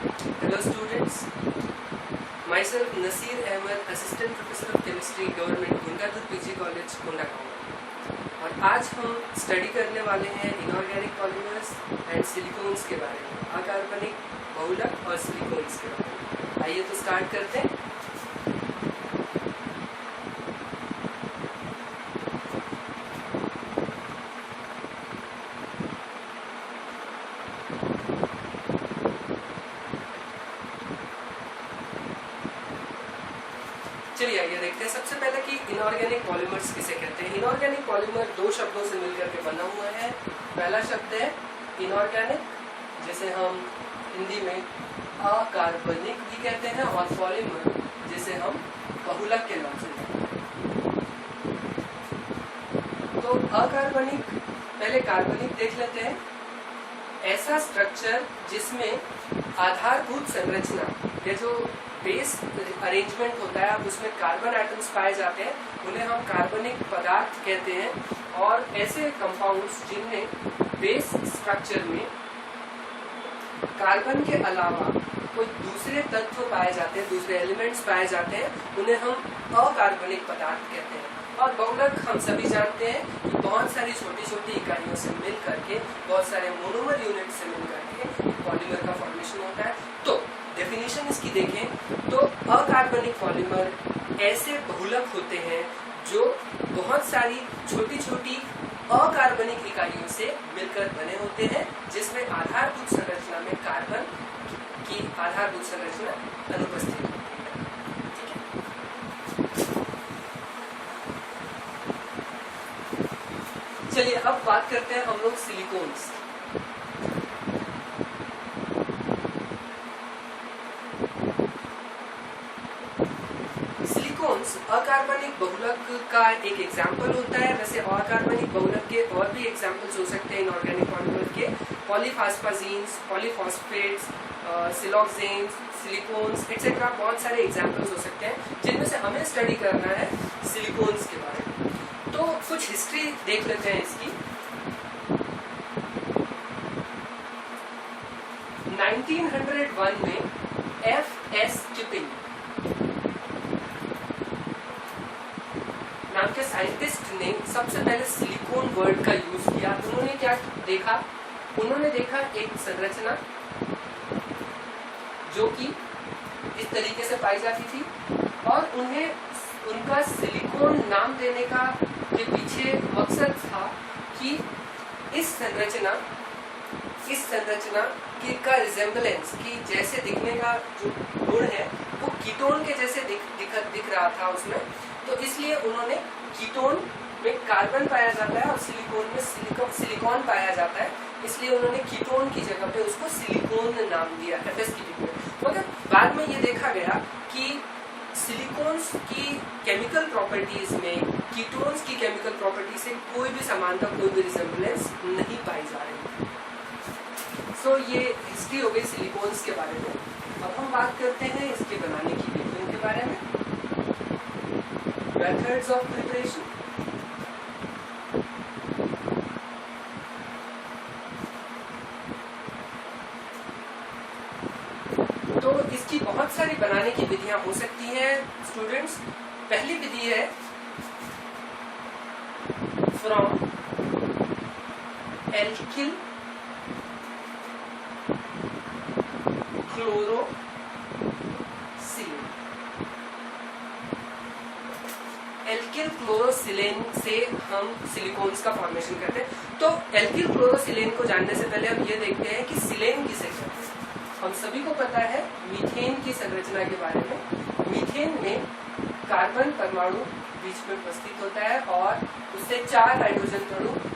Hello students, myself Nasir Ahmed, Assistant Professor of Chemistry, Government Gundadhur PG College, Kondagaon. और आज हम study करने वाले हैं इनऑर्गेनिक पॉलीमर्स एंड सिलिकॉन्स के बारे में, अकार्बनिक, बहुलक और सिलिकॉन्स के बारे में। आइए तो स्टार्ट करते हैं। चलिए आइए देखते हैं सबसे पहले कि इनऑर्गेनिक पॉलीमर्स किसे कहते हैं। इनऑर्गेनिक पॉलीमर दो शब्दों से मिलकर के बना हुआ है। पहला शब्द है इनऑर्गेनिक, जिसे हम हिंदी में अकार्बनिक भी कहते हैं, और पॉलीमर जिसे हम बहुलक के नाम से जानते हैं। तो अकार्बनिक, पहले कार्बनिक देख लेते हैं। ऐसा स्ट्रक्चर जिसमें आधारभूत संरचना या जो बेस अरेंजमेंट होता है, अब उसमें कार्बन एटम्स पाए जाते हैं, उन्हें हम कार्बनिक पदार्थ कहते हैं। और ऐसे कंपाउंड्स जिनमें बेस स्ट्रक्चर में कार्बन के अलावा कोई दूसरे तत्व पाए जाते हैं, दूसरे एलिमेंट्स पाए जाते हैं, उन्हें हम अकार्बनिक पदार्थ कहते हैं। और बहुलक हम सभी जानते हैं कि बहुत सारी छोटी छोटी इकाइयों से मिल करके, बहुत सारे मोनोमर यूनिट से मिल करके पॉलीमर का फॉर्मेशन होता है। तो डेफिनेशन इसकी देखें तो अकार्बनिक पॉलीमर ऐसे बहुलक होते हैं जो बहुत सारी छोटी छोटी अकार्बनिक इकाइयों से मिलकर बने होते हैं, जिसमें आधारभूत संरचना में कार्बन की आधारभूत संरचना अनुपस्थित होती है। ठीक है, चलिए अब बात करते हैं हम लोग सिलिकॉन्स। अकार्बनिक बहुलक का एक एग्जाम्पल होता है। वैसे अकार्बनिक बहुलक के और भी एग्जाम्पल्स हो सकते हैं इनऑर्गेनिक पॉलीमर के। पॉलीफास्फाजीन्स, पॉलीफॉस्फेट्स, सिलोक्सेन्स, सिलिकॉन्स एक्सेट्रा, बहुत सारे एग्जाम्पल्स हो सकते हैं, जिनमें से हमें स्टडी करना है सिलिकॉन्स के बारे में। तो कुछ हिस्ट्री देख लेते हैं इसकी। 1901 में F.S. किपिंग नाम के साइंटिस्ट ने सबसे पहले सिलिकॉन वर्ड का यूज किया। उन्होंने क्या देखा? उन्होंने देखा एक संरचना जो कि इस तरीके से पाई जाती थी, और उन्हें उनका सिलिकॉन नाम देने का के पीछे मकसद था कि इस संरचना का रिजेम्बलेंस, की जैसे दिखने का जो गुण है वो कीटोन के जैसे दिख रहा था उसमें। तो इसलिए उन्होंने कीटोन में कार्बन पाया जाता है और सिलिकॉन में सिलिकॉन पाया जाता है, इसलिए उन्होंने कीटोन की जगह पे उसको सिलिकॉन नाम दिया F.S. किपिंग ने। मगर बाद में ये देखा गया कि सिलिकॉन्स की केमिकल प्रॉपर्टीज में कीटोन्स की केमिकल प्रॉपर्टी से कोई भी समानता, कोई भी रिजेम्बलेंस नहीं पाई जा रही। सो ये हिस्ट्री हो गई सिलिकॉन्स के बारे में। अब हम बात करते हैं इसके बनाने की विधियों के बारे में। Methods of preparation. तो इसकी बहुत सारी बनाने की विधियां हो सकती हैं स्टूडेंट्स। पहली विधि है from alkyl chlorosilane. Alkyl chlorosilane से हम सिलिकॉन्स का फॉर्मेशन करते हैं। तो एल्किल क्लोरोसिलेन को जानने से पहले हम ये देखते हैं कि सिलेन किसे कहते हैं। हम सभी को पता है मीथेन की संरचना के बारे में। मीथेन में कार्बन परमाणु बीच में उपस्थित होता है और उससे 4 हाइड्रोजन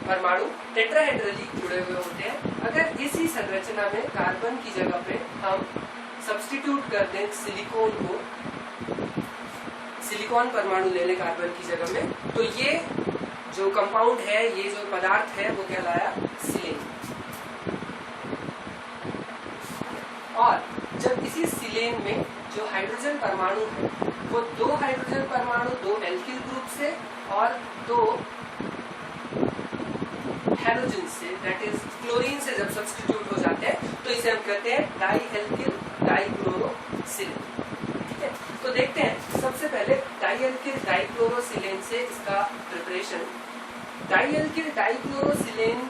परमाणु टेट्राहेड्रली जुड़े हुए होते हैं। अगर इसी संरचना में कार्बन की जगह पे हम सब्स्टिट्यूट कर दें सिलिकॉन को, सिलिकॉन परमाणु ले लें कार्बन की जगह में, तो ये जो कंपाउंड है, ये जो पदार्थ है, वो कहलाया सिलेन। और जब इसी सिलेन में जो हाइड्रोजन परमाणु है वो 2 हाइड्रोजन परमाणु 2 एल्किल ग्रुप से और 2 हैलोजन से, दैट इज क्लोरीन से जब सब्स्टिट्यूट हो जाते हैं, तो इसे हम कहते हैं डाई एल्किल डाइक्लोरोसिलेन। ठीक है, तो देखते हैं सबसे पहले डाइअल्किल डाइक्लोरोसिलेन से इसका प्रिपरेशन। डाइअल्किल डाइक्लोरोसिलेन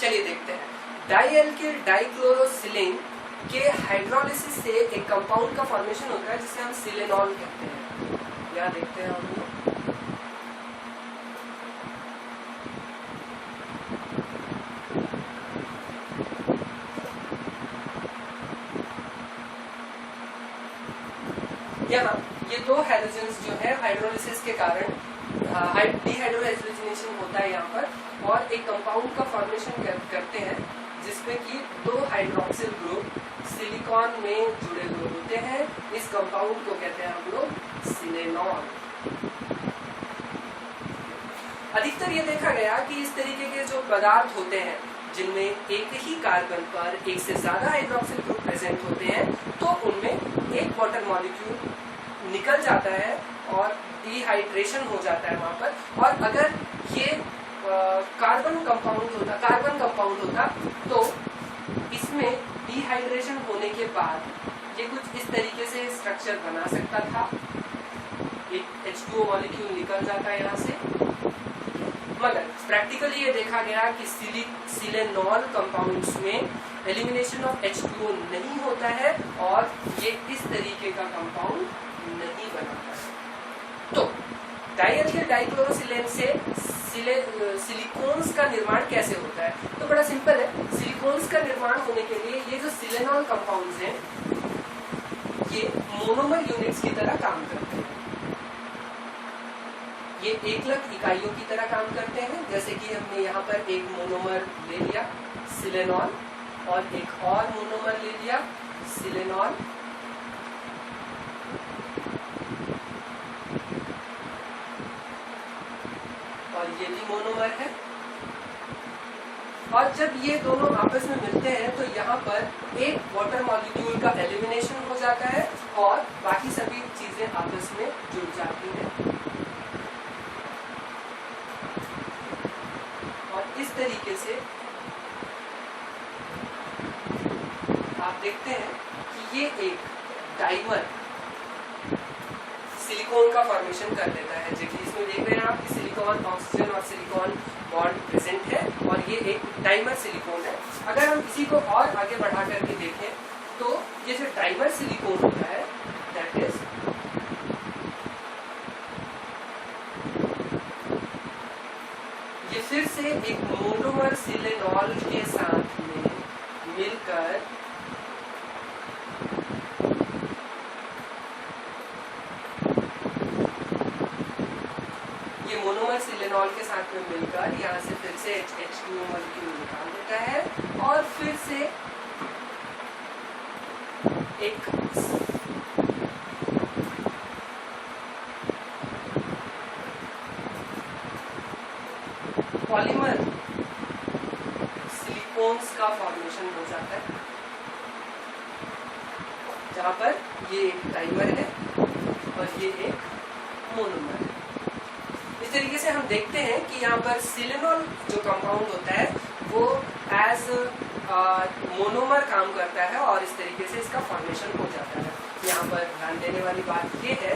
चलिए देखते हैं। डाइअल्किल डाइक्लोरोसिलेन के हाइड्रोलिसिस से एक कंपाउंड का फॉर्मेशन होता है जिसे हम सिलेनॉल कहते हैं। यहाँ देखते हैं हम लोग। यहाँ ये दो हाइड्रोजन्स जो है हाइड्रोलिसिस के कारण डिहाइड्रोहाइड्रोजनेशन होता है यहाँ पर, और एक कंपाउंड का फॉर्मेशन करते हैं जिसमें कि दो हाइड्रोक्सिल ग्रुप सिलिकॉन में जुड़े हुए होते हैं। इस कंपाउंड को कहते हैं हम लोग सिलेनॉल। अधिकतर ये देखा गया कि इस तरीके के जो पदार्थ होते हैं जिनमें एक ही कार्बन पर एक से ज्यादा हाइड्रोक्सिल ग्रुप प्रेजेंट होते हैं, तो उनमें एक वाटर मॉलिक्यूल निकल जाता है और डिहाइड्रेशन हो जाता है वहां पर। और अगर ये कार्बन कंपाउंड होता तो इसमें डिहाइड्रेशन होने के बाद ये कुछ इस तरीके से स्ट्रक्चर बना सकता था। एक H2O मॉलिक्यूल निकल जाता है यहाँ से। मगर प्रैक्टिकली ये देखा गया कि सिलेनॉल कंपाउंड्स में एलिमिनेशन ऑफ H2O नहीं होता है और ये इस तरीके का कंपाउंड नहीं बनाता है। तो डाइअल्किल डाइक्लोरोसिलेन से सिलिकॉन्स का निर्माण कैसे होता है? तो बड़ा सिंपल है। सिलिकॉन्स का निर्माण होने के लिए ये जो सिलेनॉल कंपाउंड्स हैं ये मोनोमर यूनिट्स की तरह काम करते हैं। ये एकलक इकाइयों की तरह काम करते हैं। जैसे कि हमने यहाँ पर एक मोनोमर ले लिया सिलेनॉल और एक और मोनोमर ले लिया सिलेनॉल, और ये भी मोनोमर है। और जब ये दोनों आपस में मिलते हैं तो यहाँ पर एक वाटर मॉलिक्यूल का एलिमिनेशन हो जाता है और बाकी सभी चीजें आपस में जुड़ जाती हैं। और इस तरीके से आप देखते हैं कि ये एक डाइमर सिलिकॉन का फॉर्मेशन कर देता है। जबकि इसमें देख रहे हैं आप कि सिलिकॉन ऑक्सीजन और सिलिकॉन बॉन्ड प्रेजेंट है और ये एक डाइमर सिलिकॉन है। अगर हम इसी को और आगे बढ़ा करके देखें तो ये जो डाइमर सिलिकॉन होता है दैट इज ये फिर से एक मोनोमर सिलेनॉल के साथ में मिलकर मोनोमर सिलेनॉल के साथ में मिलकर यहाँ से फिर से H2O मॉलिक्यूल निकाल देता है और फिर से एक पॉलीमर सिलिकॉन्स का फॉर्मेशन हो जाता है, जहाँ पर ये एक डाइमर है और ये एक मोनोमर है। इस तरीके से हम देखते हैं कि यहाँ पर सिलेनॉल जो कंपाउंड होता है वो एज मोनोमर काम करता है और इस तरीके से इसका फॉर्मेशन हो जाता है। यहाँ पर ध्यान देने वाली बात ये है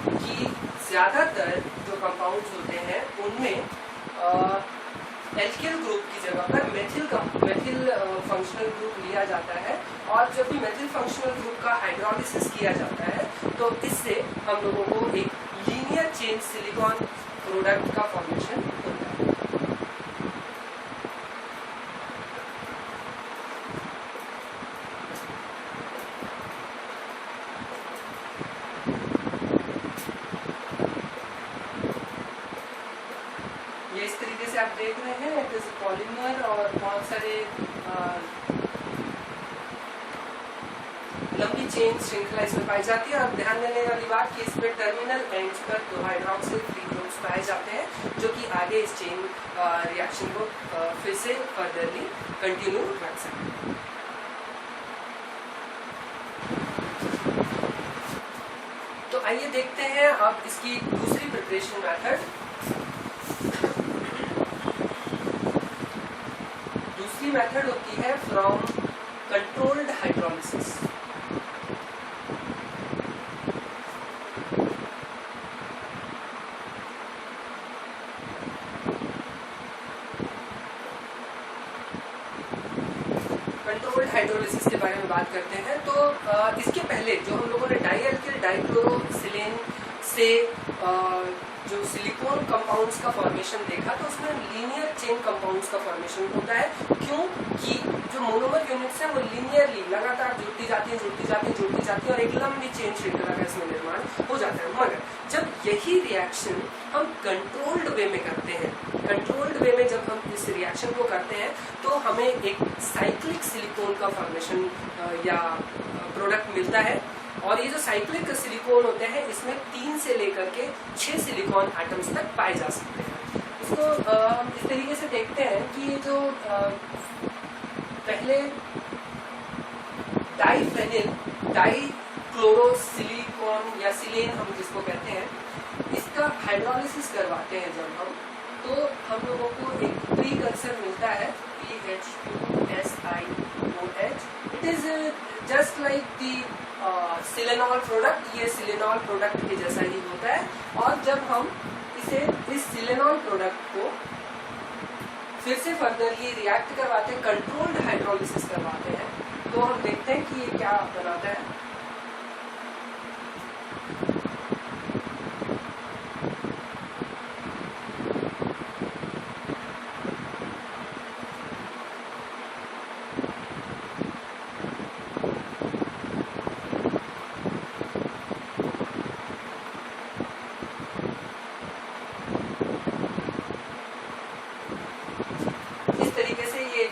कि ज्यादातर जो कंपाउंड्स होते हैं उनमें एल्किल ग्रुप की जगह पर मेथिल फंक्शनल ग्रुप लिया जाता है। और जब भी मेथिल फंक्शनल ग्रुप का हाइड्रोलिसिस किया जाता है तो इससे हम लोगों को एक लीनियर चेन सिलिकॉन प्रोडक्ट का फॉर्मेशन होता है। ये इस तरीके से आप देख रहे हैं इट इज पॉलीमर और बहुत सारे लंबी चेन श्रृंखला इसमें पाई जाती है। और ध्यान देने वाली बात कि इसमें टर्मिनल एंड्स पर दो हाइड्रोक्सिल फ्री ग्रुप्स एटम्स पाए जाते हैं जो कि आगे इस चेन रिएक्शन को फिर से फर्दरली कंटिन्यू रख सकते हैं। तो आइए देखते हैं अब इसकी दूसरी प्रिपरेशन मेथड। दूसरी मेथड होती है from controlled hydrolysis. Controlled hydrolysis के बारे में बात करते हैं। तो इसके पहले जो हम लोगों ने डाइअल्किल डाइक्लोरोसिलेन से जो सिलिकॉन कंपाउंड्स का फॉर्मेशन देखा, तो उसमें लीनियर चेन कंपाउंड्स का फॉर्मेशन होता है। क्यों कि जो मोनोमर यूनिट्स हैं वो लीनियरली लगातार जुड़ती जाती हैं और एक लंबी चेन श्रृंखला का इसमें निर्माण हो जाता है। मगर जब यही रिएक्शन हम कंट्रोल्ड वे में करते हैं, कंट्रोल्ड वे में जब हम इस रिएक्शन को करते हैं तो हमें एक साइक्लिक सिलिकॉन का फॉर्मेशन या प्रोडक्ट मिलता है। और ये जो साइक्लिक सिलिकॉन होते हैं इसमें 3 से लेकर के 6 सिलिकॉन एटम्स तक पाए जा सकते हैं। इसको हम इस तरीके से देखते हैं कि ये जो पहले डाइफेनिल डाइक्लोरोसिलिकॉन या सिलेन हम जिसको कहते हैं, इसका हाइड्रोलिसिस करवाते हैं जब हम, तो हम लोगों को एक प्रीकर्सर मिलता है PH2SiOH। It is just like the silanol product. ये सिलेनॉल प्रोडक्ट के जैसा ही होता है। और जब हम इस सिलेनॉल प्रोडक्ट को फिर से फर्दरली रिएक्ट करवाते हैं, कंट्रोल्ड हाइड्रोलिसिस करवाते हैं, तो हम देखते हैं कि ये क्या बनाता है।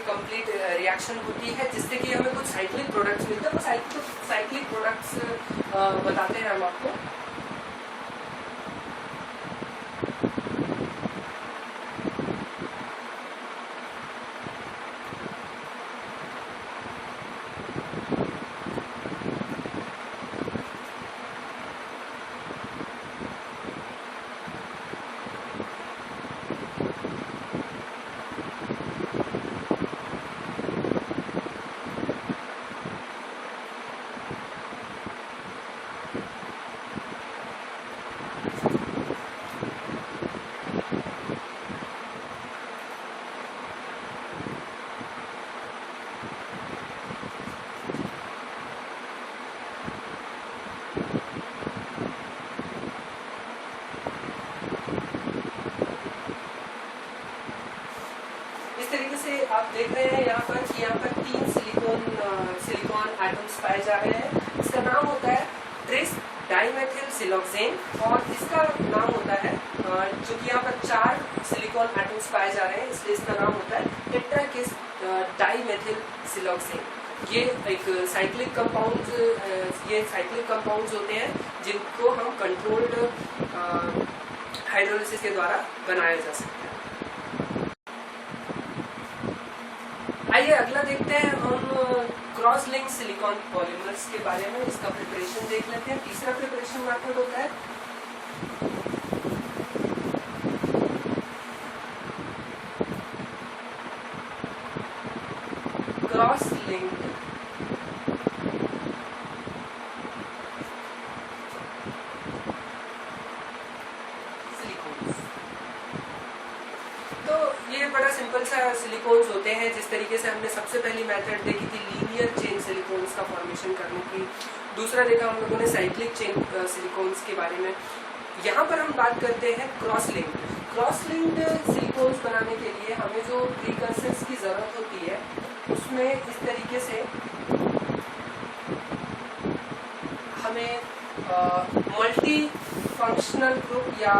कंप्लीट रिएक्शन होती है जिससे कि हमें कुछ साइक्लिक प्रोडक्ट्स मिलते हैं। वो साइक्लिक प्रोडक्ट्स बताते हैं हम आपको। आप देख रहे हैं यहाँ पर कि यहाँ पर 3 सिलिकॉन एटम्स पाए जा रहे हैं। इसका नाम होता है ट्रिस डाइमेथिल सिलोक्सेन और इसका नाम होता है जो कि यहाँ पर 4 सिलिकॉन एटम्स पाए जा रहे हैं, इसलिए इसका नाम होता है टेट्राकिस डाइमेथिल सिलोक्सेन। ये एक साइक्लिक कंपाउंड्स होते हैं जिनको हम कंट्रोल्ड हाइड्रोलिसिस के द्वारा बनाया जा सकता है। आइए अगला देखते हैं हम क्रॉस लिंक सिलिकॉन पॉलीमर्स के बारे में। इसका प्रिपरेशन देख लेते हैं। तीसरा प्रिपरेशन मेथड होता है क्रॉस लिंक सिलिकॉन्स। तो ये बड़ा सिंपल सा सिलिकॉन्स होते हैं। जिस तरीके से हमने सबसे पहली मेथड देखी थी लीनियर चेन सिलिकॉन्स का फॉर्मेशन करने की, दूसरा देखा हम लोगों ने साइक्लिक चेन सिलिकॉन्स के बारे में। यहाँ पर हम बात करते हैं क्रॉस लिंक्ड सिलिकॉन्स बनाने के लिए हमें जो प्रीकर्सर्स की जरूरत होती है उसमें इस तरीके से हमें मल्टी फंक्शनल ग्रुप या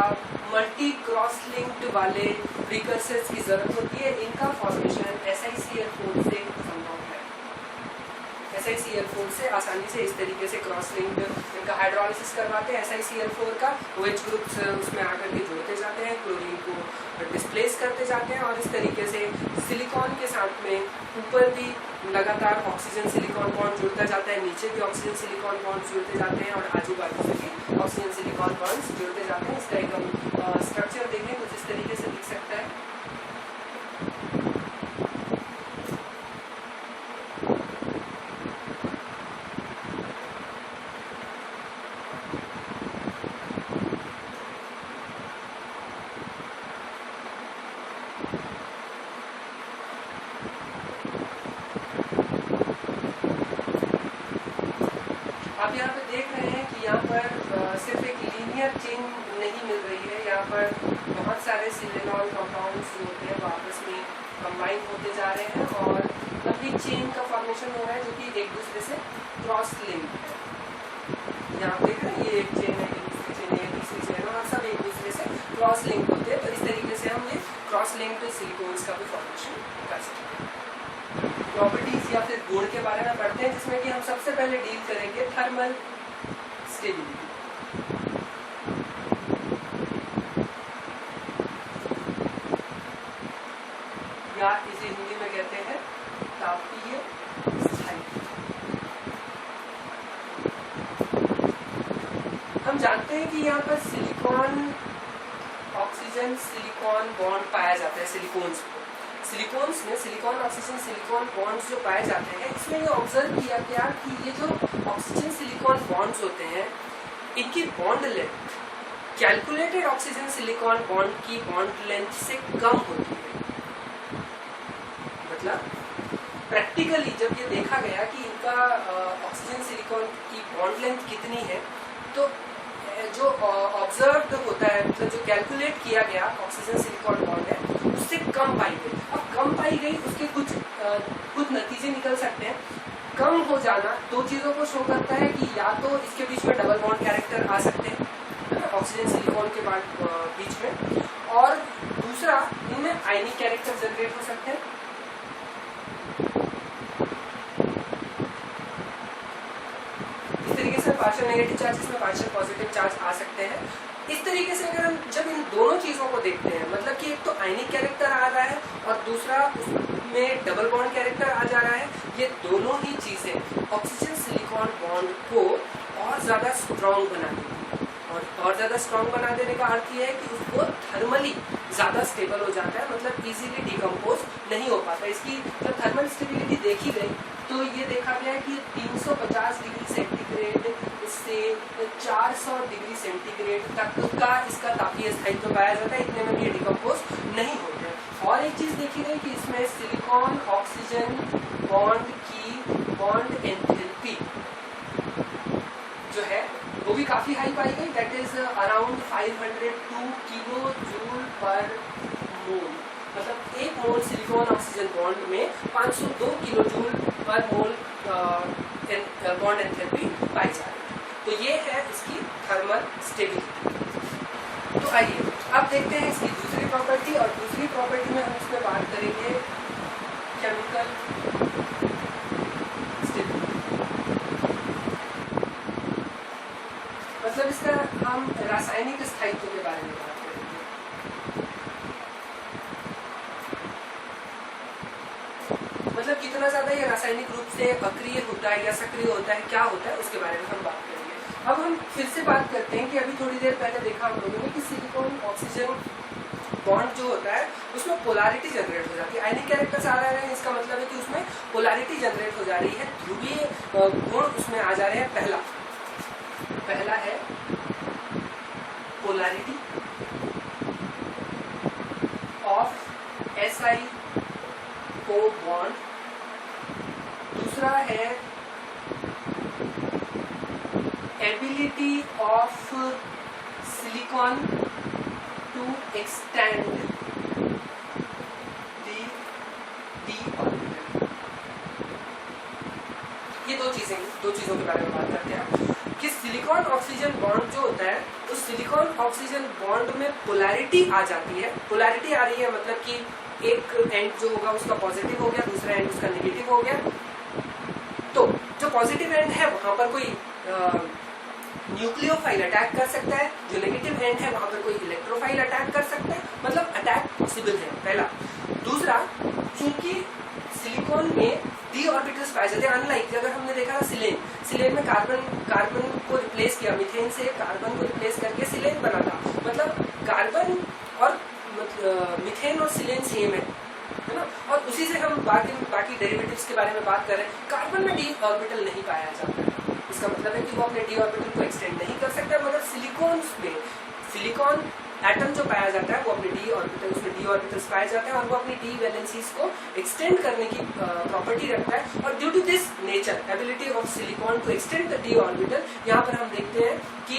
मल्टी क्रॉस लिंक्ड वाले प्रीकर्सर्स की जरूरत होती है। इनका फॉर्मेशन SiCl4 से संभव है। SiCl4 से आसानी से इस तरीके से क्रॉस लिंक्ड इनका हाइड्रोलिसिस करवाते हैं। SiCl4 का OH ग्रुप्स उसमें आकर के जुड़ते जाते हैं, क्लोरीन को डिस्प्लेस करते जाते हैं और इस तरीके से सिलिकॉन के साथ में ऊपर भी लगातार ऑक्सीजन सिलिकॉन बॉन्ड जुड़ता जाता है, नीचे भी ऑक्सीजन सिलिकॉन बॉन्ड जुड़ते जाते हैं और आजू बाजू से भी ऑक्सीजन सिलिकॉन बॉन्ड्स जुड़ते जाते हैं। इसका एक हम स्ट्रक्चर देखें कुछ इस तरीके से दिख सकता है। आप यहाँ पे देख रहे हैं कि यहाँ पर सिर्फ एक लीनियर चेन नहीं मिल रही है, यहाँ पर बहुत सारे सिलेनॉल कंपाउंड्स जो होते हैं वो आपस में कंबाइन होते जा रहे हैं और लंबी चेन का फॉर्मेशन हो रहा है जो कि एक दूसरे से क्रॉस लिंक है। यहाँ देख रहे हैं ये एक चेन है, दूसरी चेन है, तीसरी चेन है और सब एक दूसरे से क्रॉस लिंक होते हैं। तो इस तरीके से हम ये क्रॉस लिंक्ड सिलिकॉन्स का भी फॉर्मेशन कर सकते हैं। प्रॉपर्टीज या फिर गुण के बारे में पढ़ते हैं जिसमें कि हम सबसे पहले डील करेंगे थर्मल स्टेबिलिटी। या इसे हिंदी में कहते हैं तापीय स्थायित्व। हम जानते हैं कि यहाँ पर सिलिकॉन ऑक्सीजन सिलिकॉन बॉन्ड पाया जाता है। सिलिकॉन्स में सिलिकॉन ऑक्सीजन सिलिकॉन बॉन्ड्स जो पाए जाते हैं इसमें ये ऑब्जर्व किया गया कि ये जो ऑक्सीजन सिलिकॉन बॉन्ड्स होते हैं इनकी bond length calculated oxygen silicon bond की बॉन्ड लेंथ से कम होती है। मतलब प्रैक्टिकली जब ये देखा गया कि इनका ऑक्सीजन सिलिकॉन की बॉन्ड लेंथ कितनी है तो जो ऑब्जर्व्ड होता है मतलब जो कैलकुलेट किया गया ऑक्सीजन सिलिकॉन बॉन्ड है उससे कम पाई गई। अब कम पाई गई उसके कुछ नतीजे निकल सकते हैं। कम हो जाना दो चीजों को शो करता है कि या तो इसके बीच में डबल बॉन्ड कैरेक्टर आ सकते हैं ऑक्सीजन सिलिकॉन के बीच में, और दूसरा इनमें आयनिक कैरेक्टर जनरेट हो सकते हैं। इस तरीके से पार्शियल नेगेटिव चार्ज इसमें पार्शियल पॉजिटिव चार्ज आ सकते हैं। इस तरीके से अगर हम जब इन दोनों चीजों को देखते हैं मतलब कि एक तो आयनिक कैरेक्टर आ रहा है और दूसरा उसमें डबल बॉन्ड कैरेक्टर आ जा रहा है, ये दोनों ही चीजें ऑक्सीजन सिलिकॉन बॉन्ड को और ज्यादा स्ट्रॉन्ग बना देती है। और ज्यादा स्ट्रॉन्ग बना देने का अर्थ ये है कि उसको थर्मली ज्यादा स्टेबल हो जाता है, मतलब इजीली डिकम्पोज नहीं हो पाता। इसकी जब थर्मल स्टेबिलिटी देखी गई तो ये देखा गया कि 350 डिग्री सेंटीग्रेड से 400 डिग्री सेंटीग्रेड तक का इसका तापीय स्थायित्व पाया जाता है, इतने में ये डिकम्पोज नहीं होते। और एक चीज देखी गई कि इसमें सिलिकॉन ऑक्सीजन बॉन्ड की बॉन्ड एंथैल्पी जो है वो भी काफी हाई पाई गई, that is around 502 kilo joule per mole. मतलब एक मोल सिलिकॉन ऑक्सीजन बॉन्ड में 502 किलो जूल पर मोल बॉन्ड एंथैल्पी पाई जा रही है। तो ये है इसकी थर्मल स्टेबिलिटी। तो आइए अब देखते हैं इसकी दूसरी प्रॉपर्टी, और दूसरी प्रॉपर्टी में हम इसमें बात करेंगे केमिकल स्टेबिलिटी। मतलब इसका हम रासायनिक स्थायित्व के बारे में बात करेंगे। मतलब कितना ज्यादा ये रासायनिक रूप से अक्रिय होता है या सक्रिय होता है, क्या होता है उसके बारे में हम बात करेंगे। अब हम फिर से बात करते हैं कि अभी थोड़ी देर पहले देखा हम लोगों ने कि सिलिकॉन ऑक्सीजन बॉन्ड जो होता है उसमें पोलैरिटी जनरेट हो जाती है, आयनिक कैरेक्टर्स आ रहे हैं, इसका मतलब है कि उसमें पोलैरिटी जनरेट हो जा रही है, ध्रुवीय गुण उसमें आ जा रहे हैं। पहला है पोलैरिटी ऑफ SiO बॉन्ड, दूसरा है ability of silicon to extend D orbital. ये दो चीजों के बारे में बात करते हैं कि सिलिकॉन ऑक्सीजन बॉन्ड जो होता है उस सिलिकॉन ऑक्सीजन बॉन्ड में पोलैरिटी आ जाती है। पोलैरिटी आ रही है मतलब कि एक एंड जो होगा उसका पॉजिटिव हो गया, दूसरा एंड उसका नेगेटिव हो गया। तो पॉजिटिव एंड है वहां पर कोई न्यूक्लियोफाइल अटैक कर सकता है, जो नेगेटिव एंड है वहां पर कोई इलेक्ट्रोफाइल अटैक कर सकता है, मतलब अटैक पॉसिबल है, पहला। दूसरा, क्योंकि सिलिकॉन में डी ऑर्बिटल्स पाए जाते हैं, अनलाइक अगर हमने देखा था सिलेन में कार्बन को रिप्लेस किया, मीथेन से कार्बन को रिप्लेस करके सिलेन बना था, मतलब कार्बन और मीथेन और सिलेन सेम है ना। और उसी से हम बाकी डेरिवेटिव्स के बारे में बात कर रहे हैं। कार्बन में डी ऑर्बिटल नहीं पाया जाता है, इसका मतलब है कि वो अपने डी ऑर्बिटल को एक्सटेंड नहीं कर सकता, मगर सिलिकॉन एटम जो पाया जाता है वो अपने डी ऑर्बिटल, उसमें डी ऑर्बिटल्स पाए जाते हैं और वो अपनी डी वैलेंसीज को एक्सटेंड करने की प्रॉपर्टी रखता है। और due to this nature ability of silicon to extend the D orbital, यहाँ पर हम देखते हैं कि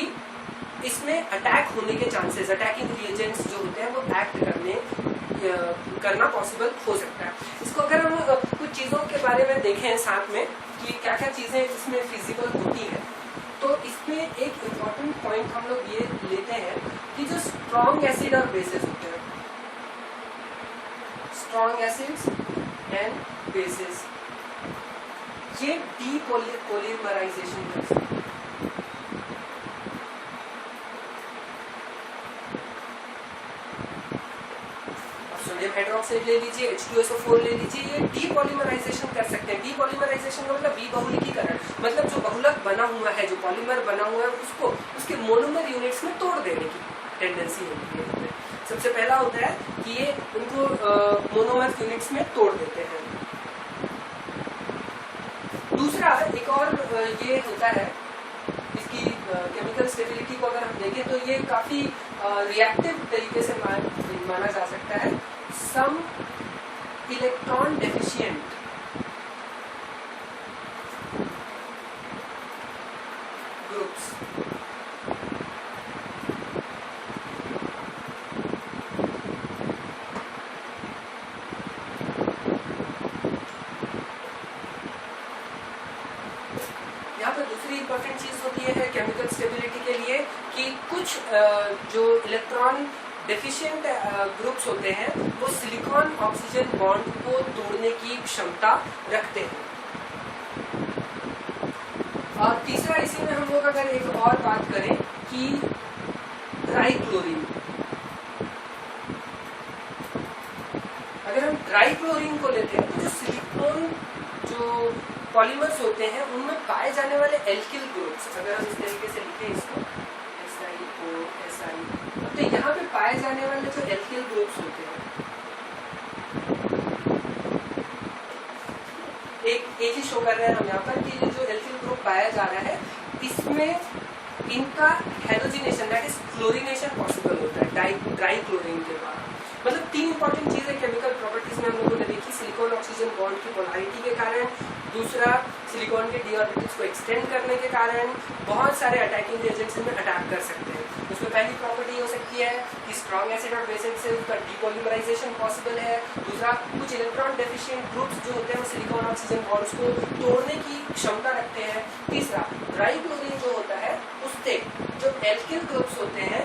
इसमें अटैक होने के चांसेस, अटैकिंग रिएजेंट्स जो होते हैं वो एक्ट करना पॉसिबल हो सकता है। इसको अगर हम कुछ चीजों के बारे में देखें साथ में कि क्या क्या चीजें इसमें फिजिबल होती हैं, तो इसमें एक इम्पॉर्टेंट पॉइंट हम लोग ये लेते हैं कि जो स्ट्रॉन्ग एसिड और बेसिस होते हैं, स्ट्रॉन्ग एसिड्स एंड बेसिस, ये डीपॉलीमराइजेशन कर सकते हैं। सोडियम हाइड्रोक्साइड ले लीजिए, H2SO4 ले लीजिए, ये डीपॉलीमराइजेशन कर सकते हैं। डीपॉलीमराइजेशन का मतलब विबहुलीकरण, मतलब जो बहुलक बना हुआ है, जो पॉलीमर बना हुआ है, उसको उसके मोनोमर यूनिट्स में तोड़ देने की टेंडेंसी होती है। सबसे पहला होता है कि ये उनको मोनोमर यूनिट्स में तोड़ देते हैं। दूसरा एक और ये होता है, इसकी केमिकल स्टेबिलिटी को अगर हम देखें तो ये काफी रिएक्टिव तरीके से माना जा सकता है। सम इलेक्ट्रॉन डेफिशिएंट ग्रुप्स, यहाँ पर दूसरी इंपॉर्टेंट चीज होती है केमिकल स्टेबिलिटी के लिए कि कुछ जो इलेक्ट्रॉन डेफिशिएंट ग्रुप्स होते हैं वो सिलिकॉन ऑक्सीजन बॉन्ड को तोड़ने की क्षमता रखते हैं। और तीसरा, इसी में हम लोग अगर एक और बात करें कि ट्राइक्लोरीन, अगर हम ट्राइक्लोरीन को लेते हैं तो जो सिलिकॉन जो पॉलीमर्स होते हैं उनमें पाए जाने वाले एल्किल ग्रुप्स, अगर हम इस तरीके से लिखें इसको SiO, तो यहाँ पे पाए जाने वाले जो एल्किल ग्रुप्स होते हैं, एक ही शो कर रहे हैं हम यहाँ पर कि जो एल्किल ग्रुप पाया जा रहा है इसमें इनका halogenation that is chlorination possible होता है ट्राइक्लोरीन के बाद। मतलब तीन इंपॉर्टेंट चीजें केमिकल प्रॉपर्टीज में हम लोगों ने देखी, सिलिकॉन ऑक्सीजन बॉन्ड की पोलैरिटी के कारण, दूसरा सिलिकॉन के डी ऑर्बिटल्स को एक्सटेंड करने के कारण बहुत सारे अटैकिंग एजेंट्स में अटैक कर सकते हैं। उसमें पहली प्रॉपर्टी हो सकती है कि स्ट्रॉन्ग एसिड और बेसिस से उसका डीपॉलीमराइजेशन पॉसिबल है। दूसरा, कुछ इलेक्ट्रॉन डेफिशिएंट ग्रुप्स जो होते हैं वो सिलिकॉन ऑक्सीजन बॉन्ड्स को तोड़ने की क्षमता रखते हैं। तीसरा, ट्राइक्लोरीन जो होता है उससे जो एल्किल ग्रुप्स होते हैं,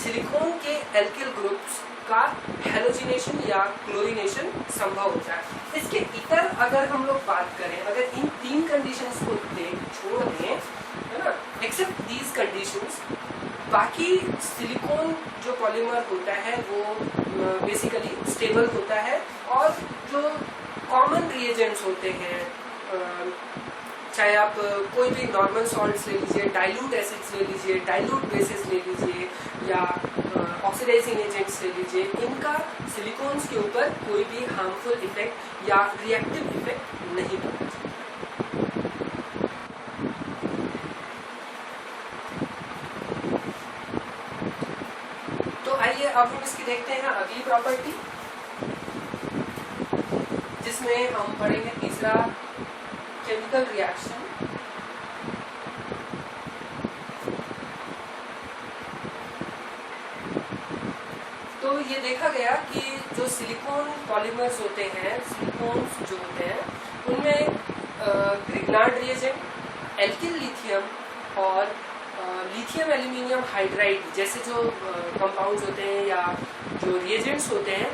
सिलिकॉन के एल्किल ग्रुप्स का हेलोजिनेशन या क्लोरीनेशन संभव होता है। इसके इतर अगर हम लोग बात करें, अगर इन तीन कंडीशंस को छोड़ दें, है ना, एक्सेप्ट दीज कंडीशंस, बाकी सिलिकॉन जो पॉलीमर होता है वो बेसिकली स्टेबल होता है। और जो कॉमन रिएजेंट्स होते हैं, चाहे आप कोई भी नॉर्मल सॉल्ट्स ले लीजिए, डाइल्यूट एसिड्स ले लीजिए, डाइल्यूट बेसिस ले लीजिए, या ऑक्सीडाइजिंग एजेंट्स ले लीजिए, इनका सिलिकॉन्स के ऊपर कोई भी हार्मफुल इफेक्ट या रिएक्टिव इफेक्ट नहीं पड़ता। तो आइए अब हम इसकी देखते हैं अगली प्रॉपर्टी, जिसमें हम पढ़ेंगे तीसरा केमिकल रिएक्शन। तो ये देखा गया कि जो सिलिकॉन पॉलीमर्स होते हैं, सिलिकॉन्स जो होते हैं, उनमें ग्रिग्नार्ड रिएजेंट, एल्किल लिथियम और लिथियम एल्यूमिनियम हाइड्राइड जैसे जो कंपाउंड्स होते हैं या जो रिएजेंट्स होते हैं,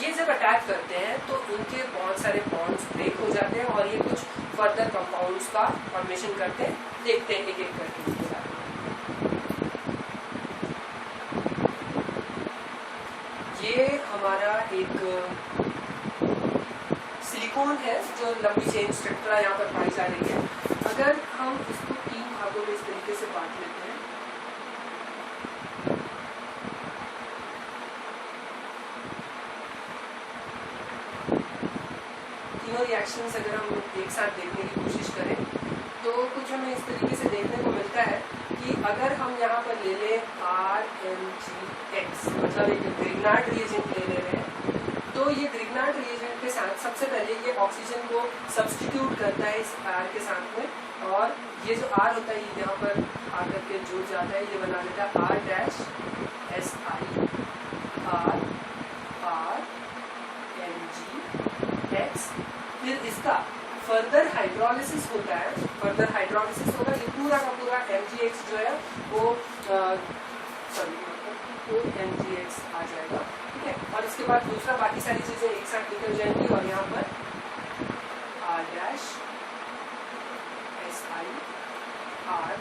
ये जब अटैक करते हैं तो इनके बहुत सारे बॉन्ड्स ब्रेक हो जाते हैं और ये कुछ फर्दर कंपाउंड्स का फॉर्मेशन करते हैं, देखते हैं एक एक करके इसके बारे में। ये हमारा एक सिलिकॉन है जो लंबी चेन स्ट्रक्चर यहाँ पर पाई जा रही है। अगर हम इसको 3 भागों में इस तरीके से बांट लेते हैं, तीनों रिएक्शंस अगर हम एक साथ देखने की कोशिश करें तो कुछ हमें इस तरीके से देखने को मिलता है कि अगर हम यहाँ पर ले लें RMgX, मतलब एक ग्रिग्नार्ड रिएजेंट ले रहे हैं, तो ये ग्रिग्नार्ड रिएजेंट के साथ सबसे पहले ये ऑक्सीजन को सब्स्टिट्यूट करता है इस R के साथ में, और ये जो R होता है ये यहाँ पर आकर के जुड़ जाता है, ये बना देता है R-SI RMgX। फिर इसका फर्दर हाइड्रोलिसिस होता है, फर्दर हाइड्रोलिसिस होगा, ये पूरा का पूरा MgX जो है वो MgX आ जाएगा, ठीक है। और इसके बाद दूसरा बाकी सारी चीजें एक साथ निकल जाएंगी और यहाँ पर R-SI और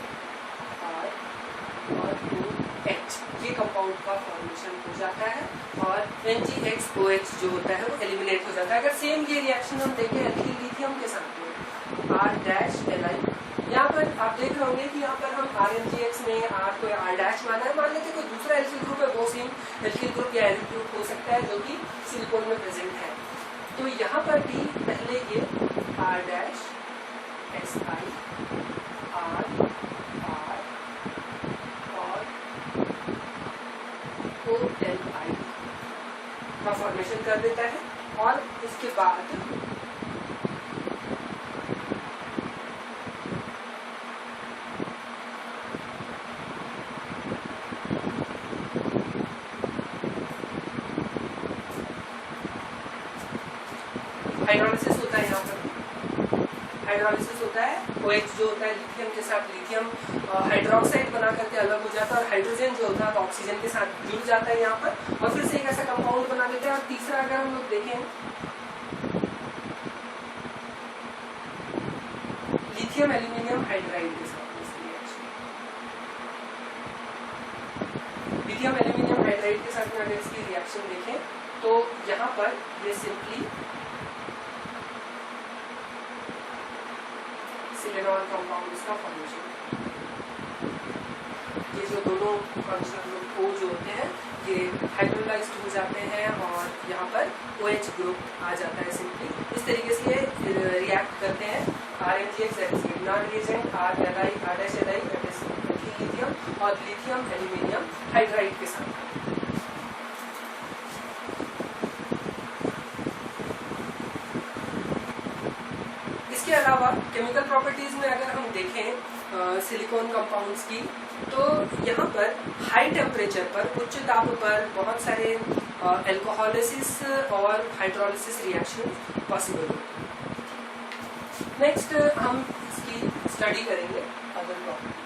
OH ये कंपाउंड का फॉर्मेशन हो जाता है और NgXOH जो होता है वो एलिमिनेट हो जाता है। अगर सेम ये रिएक्शन हम देखें एल्किल लिथियम के साथ में R-Li, यहाँ पर आप देख रहे होंगे कि यहाँ पर हम RMgX में R को R- माना है, मान लेते कोई दूसरा एल्किल ग्रुप है, वो सेम एल्किल ग्रुप या एरिक ग्रुप हो सकता है जो कि सिलिकॉन में प्रेजेंट है। तो यहाँ पर भी पहले ये R-SI R और OLI का फॉर्मेशन कर देता है, और इसके बाद हाइड्रोलिसिस होता है। यहाँ पर हाइड्रोलिसिस होता है, OH जो होता है लिथियम के साथ लिथियम हाइड्रोक्साइड बना करके अलग हो जाता है, और हाइड्रोजन जो होता है वो ऑक्सीजन के साथ जुड़ जाता है यहाँ पर, और फिर से एक ऐसा कंपाउंड बना लेते हैं। और तीसरा अगर हम लोग देखें लिथियम एल्यूमिनियम हाइड्राइड के साथ लिथियम एल्यूमिनियम हाइड्राइड के साथ में अगर इसकी रिएक्शन देखें तो यहाँ पर ये सिंपली सिलेनॉल कंपाउंड इसका फॉर्मेशन, ये जो दोनों फंक्शनल ग्रुप O जो होते हैं ये हाइड्रोलाइज्ड हो जाते हैं और यहाँ पर OH ग्रुप आ जाता है सिंपली। इस तरीके से ये रिएक्ट करते हैं RMgX Grignard reagent, R-Li R-SLI lithium और लिथियम एल्यूमिनियम हाइड्राइड के साथ। इसके अलावा केमिकल प्रॉपर्टीज में अगर हम देखें सिलिकॉन कंपाउंड्स की, तो यहाँ पर हाई टेम्परेचर पर, उच्च ताप पर बहुत सारे एल्कोहलिसिस और हाइड्रोलिसिस रिएक्शन पॉसिबल होते हैं। नेक्स्ट हम इसकी स्टडी करेंगे अदर प्रॉपर्टीज।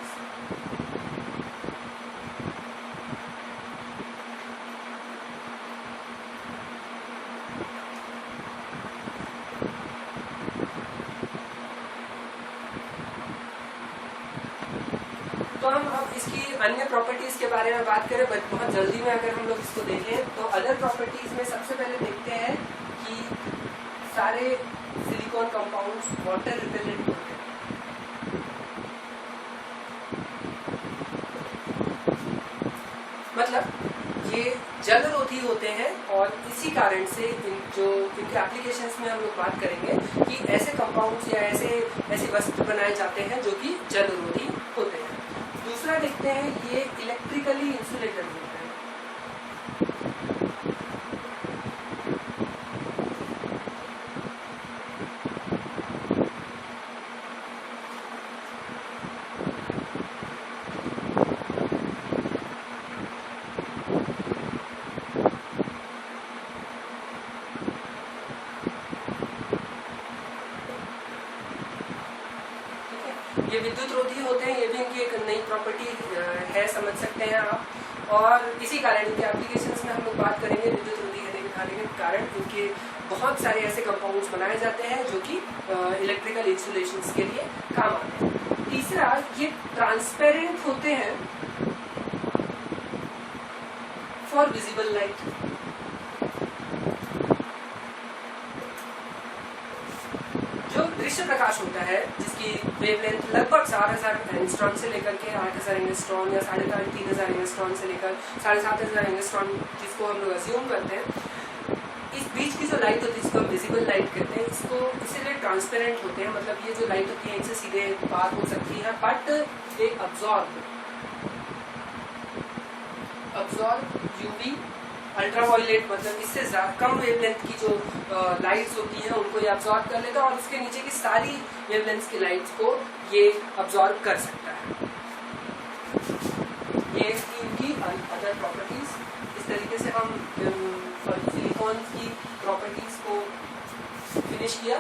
तो हम अब इसकी अन्य प्रॉपर्टीज के बारे में बात करें बहुत जल्दी में। अगर हम लोग इसको देखें तो अदर प्रॉपर्टीज में सबसे पहले देखते हैं कि सारे सिलिकॉन कंपाउंड्स वाटर रिपेलेंट होते हैं। मतलब ये जलरोधी होते हैं, और इसी कारण से इनके एप्लीकेशंस में हम लोग बात करेंगे कि ऐसे कंपाउंड्स या ऐसे वस्त्र बनाए जाते हैं जो कि जलरोधी होते हैं। दूसरा देखते हैं ये इलेक्ट्रिकली इंसुलेटेड होते हैं। ये विद्युत रोधी होते हैं, ये भी इनकी एक नई प्रॉपर्टी है, समझ सकते हैं आप। और इसी कारण इनके एप्लीकेशंस में हम लोग बात करेंगे विद्युत रोधी होने के कारण इनके बहुत सारे ऐसे कंपाउंड्स बनाए जाते हैं जो कि इलेक्ट्रिकल इंसुलेशन के लिए काम आते हैं। तीसरा, ये ट्रांसपेरेंट होते हैं फॉर विजिबल लाइट। जो दृश्य प्रकाश होता है जिसकी वेवलेंथ लगभग 4000 एंगस्ट्रॉम से लेकर के 8000 एंगस्ट्रॉम या 3500 एंगस्ट्रॉम से लेकर 7500 एंगस्ट्रॉम, जिसको हम लोग अज्यूम करते हैं, इस बीच की जो लाइट होती है जिसको हम विजिबल लाइट कहते हैं, इसको इसीलिए ट्रांसपेरेंट होते हैं। मतलब ये जो लाइट होती है इनसे सीधे बात हो सकती है, but they absorb UV ultraviolet, मतलब इससे कम वेवलेंथ की जो लाइट्स होती हैं उनको ये अब्सॉर्ब कर लेता है और उसके नीचे की सारी वेवलेंथ की लाइट्स को ये अब्सॉर्ब कर सकता है। ये इनकी अदर प्रॉपर्टीज। इस तरीके से हम सिलिकॉन की प्रॉपर्टीज को फिनिश किया।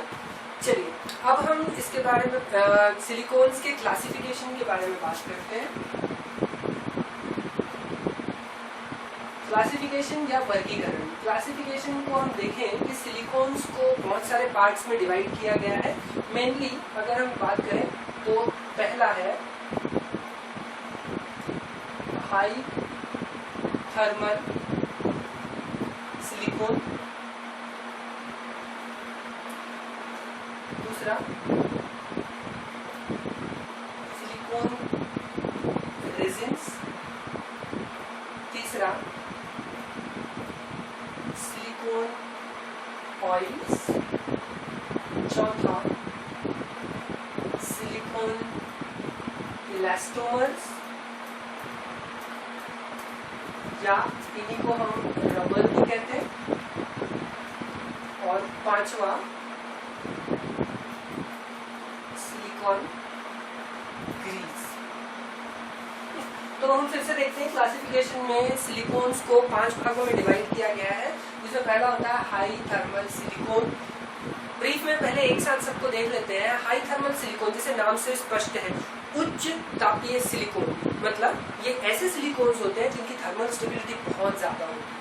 चलिए अब हम इसके बारे में सिलिकॉन्स के क्लासिफिकेशन के बारे में बात करते हैं। क्लासिफिकेशन या वर्गीकरण। क्लासिफिकेशन को हम देखें कि सिलिकॉन्स को बहुत सारे पार्ट्स में डिवाइड किया गया है। मेनली अगर हम बात करें तो पहला है हाई थर्मल सिलिकॉन, दूसरा सिलिकॉन रेजिन्स, तीसरा सिलिकॉन ऑयल्स, चौथा सिलिकॉन इलास्टोमर्स या इन्हीं को हम रबर भी कहते हैं, और पांचवा सिलिकॉन ग्रीस। तो हम फिर से देखते हैं क्लासिफिकेशन में सिलिकॉन्स को 5 भागों में डिवाइड किया गया है, जिसमें पहला होता है हाई थर्मल सिलिकॉन। ब्रीफ में पहले एक साथ सबको देख लेते हैं। हाई थर्मल सिलिकॉन, जिसे नाम से स्पष्ट है, उच्च तापीय सिलिकॉन, मतलब ये ऐसे सिलिकॉन्स होते हैं जिनकी थर्मल स्टेबिलिटी बहुत ज्यादा होती है।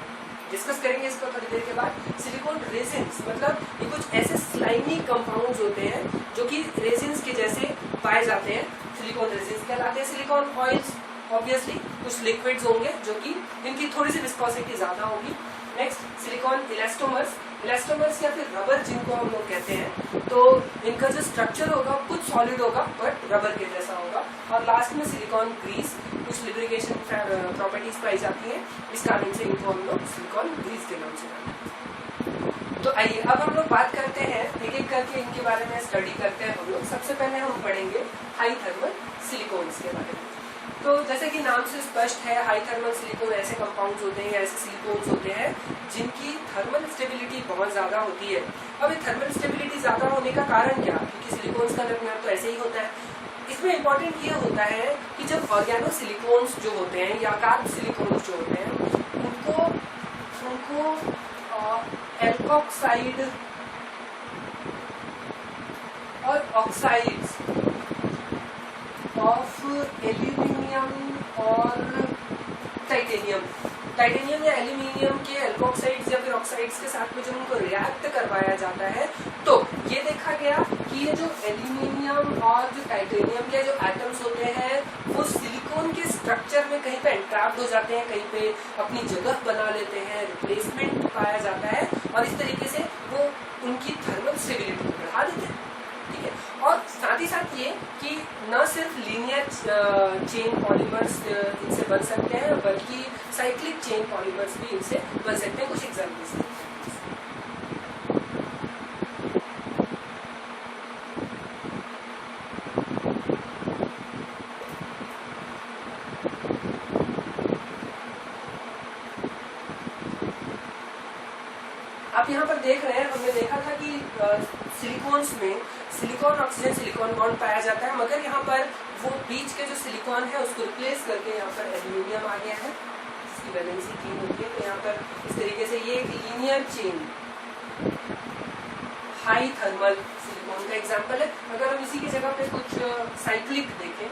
डिस्कस करेंगे इसको थोड़ी देर के बाद। सिलिकॉन रेजिन्स, मतलब ये कुछ ऐसे स्लाइमी कंपाउंड्स होते हैं जो कि रेजिन्स के जैसे पाए जाते हैं, सिलिकॉन रेजिन्स कहलाते हैं। सिलिकॉन ऑयल्स ऑब्वियसली कुछ लिक्विड्स होंगे जो कि इनकी थोड़ी सी विस्कोसिटी ज्यादा होगी। नेक्स्ट सिलिकॉन इलास्टोमर्स, इलास्टोमर्स या फिर रबर जिनको हम लोग कहते हैं, तो इनका जो स्ट्रक्चर होगा कुछ सॉलिड होगा बट रबर के जैसा होगा। और लास्ट में सिलिकॉन ग्रीस, कुछ लिब्रिकेशन प्रॉपर्टीज पाई जाती हैं, इस कारण से इनको हम लोग सिलिकॉन ग्रीस के नाम से जानते हैं। तो आइए अब हम लोग बात करते हैं, एक एक करके इनके बारे में स्टडी करते हैं हम लोग। सबसे पहले हम पढ़ेंगे हाई थर्मल सिलिकॉन्स के बारे में। तो जैसे कि नाम से स्पष्ट है, हाई थर्मल सिलिकॉन ऐसे कंपाउंड्स होते हैं, ऐसे सिलिकॉन्स होते हैं जिनकी थर्मल स्टेबिलिटी बहुत ज्यादा होती है। अब ये थर्मल स्टेबिलिटी ज्यादा होने का कारण क्या? क्योंकि सिलिकॉन्स का निर्माण तो ऐसे ही होता है। इसमें इम्पोर्टेंट ये होता है कि जब ऑर्गेनो सिलिकॉन्स जो होते हैं या कार्ब सिलिकॉन्स जो होते हैं, उनको एल्कोक्साइड और ऑक्साइड्स ऑफ एल्यूमिनियम और टाइटेनियम या एल्यूमिनियम के एल्कोक्साइड्स या फिर ऑक्साइड्स के साथ में जब उनको रिएक्ट करवाया जाता है, तो ये देखा गया कि ये जो एल्यूमिनियम और जो टाइटेनियम के जो एटम्स होते हैं वो सिलिकॉन के स्ट्रक्चर में कहीं पे एंट्रैप्ड हो जाते हैं, कहीं पे अपनी जगह बना लेते हैं, रिप्लेसमेंट पाया जाता है और इस तरीके से वो उनकी थर्मल स्टेबिलिटी को बढ़ा देते हैं। ठीक है, और साथ ही साथ ये कि न सिर्फ लीनियर चेन पॉलीमर्स इनसे बन सकते हैं बल्कि साइक्लिक चेन पॉलीमर्स भी इनसे बन सकते हैं। कुछ एग्जाम्पल्स आप यहाँ पर देख रहे हैं, हमने देखा था कि सिलिकॉन्स में सिलिकॉन ऑक्सीजन सिलिकॉन बॉन्ड पाया जाता है, मगर यहाँ पर वो बीच के जो सिलिकॉन है उसको रिप्लेस करके यहाँ पर एल्यूमिनियम आ गया है, इसकी वैलेंसी 3 होती है। तो यहाँ पर इस तरीके से ये एक linear chain high thermal silicon का एग्जाम्पल है। अगर हम इसी की जगह पे कुछ साइक्लिक देखें,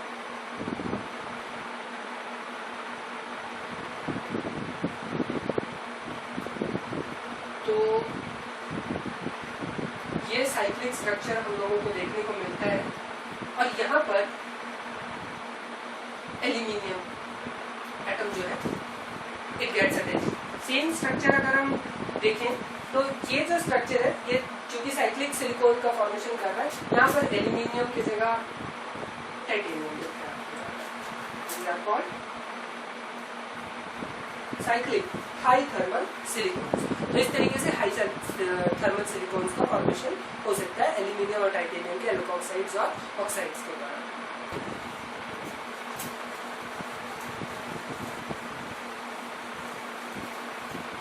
तो स्ट्रक्चर हम लोगों को देखने को मिलता है। और यहाँ पर एल्यूमिनियम एटम जो है it gets attached. Same structure अगर हम देखें तो ये जो स्ट्रक्चर है ये चूंकि साइक्लिक सिलिकॉन का फॉर्मेशन कर रहा है, यहाँ पर एल्यूमिनियम की जगह titanium cyclic high thermal silicon. तो इस तरीके से हाई थर्मल सिलिकॉन का फॉर्मेशन हो सकता है एल्यूमिनियम और टाइटेनियम के एल्कोक्साइड्स और ऑक्साइड्स के द्वारा।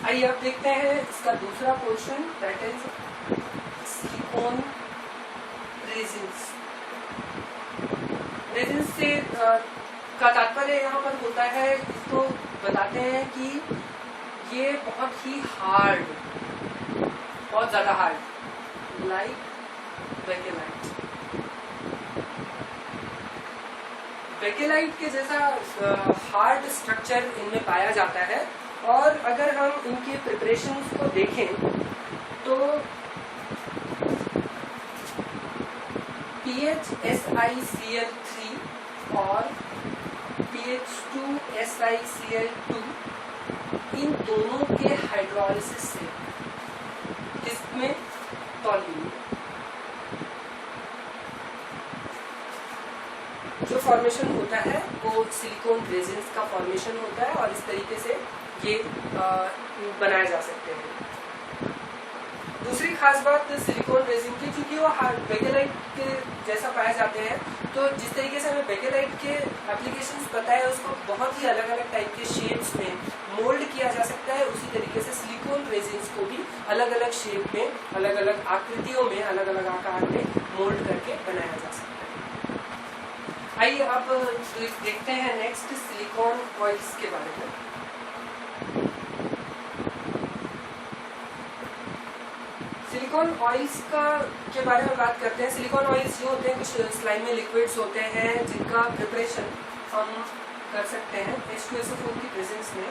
आइए अब देखते हैं इसका दूसरा portion, that is silicon resins. Resins से का तात्पर्य यहाँ पर होता है, इसको बताते हैं कि ये बहुत ही हार्ड, बहुत ज्यादा हार्ड, लाइक बेकेलाइट। बेकेलाइट के जैसा हार्ड स्ट्रक्चर इनमें पाया जाता है। और अगर हम इनके प्रिपरेशंस को देखें तो PHSiCl3 और PH2SiCl2 इन दोनों के हाइड्रोलिसिस से इसमें टॉल्यूम जो फॉर्मेशन होता है वो सिलिकॉन रेजिन्स का फॉर्मेशन होता है और इस तरीके से ये बनाए जा सकते हैं। दूसरी खास बात सिलिकॉन रेजिन की, क्योंकि वो बेकेलाइट के जैसा पाए जाते हैं, तो जिस तरीके से हमें बेकेलाइट के एप्लीकेशंस पता है उसको बहुत ही अलग अलग टाइप के शेप्स में मोल्ड किया जा सकता है, उसी तरीके से सिलिकॉन रेजिन्स को भी अलग अलग शेप में, अलग अलग आकृतियों में, अलग अलग आकार में मोल्ड करके बनाया जा सकता है। आइए अब देखते हैं नेक्स्ट सिलिकॉन ऑयल्स के बारे में। सिलिकॉन ऑयल्स के बारे में बात करते हैं। सिलिकॉन ऑयल्स जो होते हैं कुछ स्लाइमी लिक्विड्स होते हैं जिनका प्रिपरेशन हम कर सकते हैं H2SO4 की प्रेजेंस में।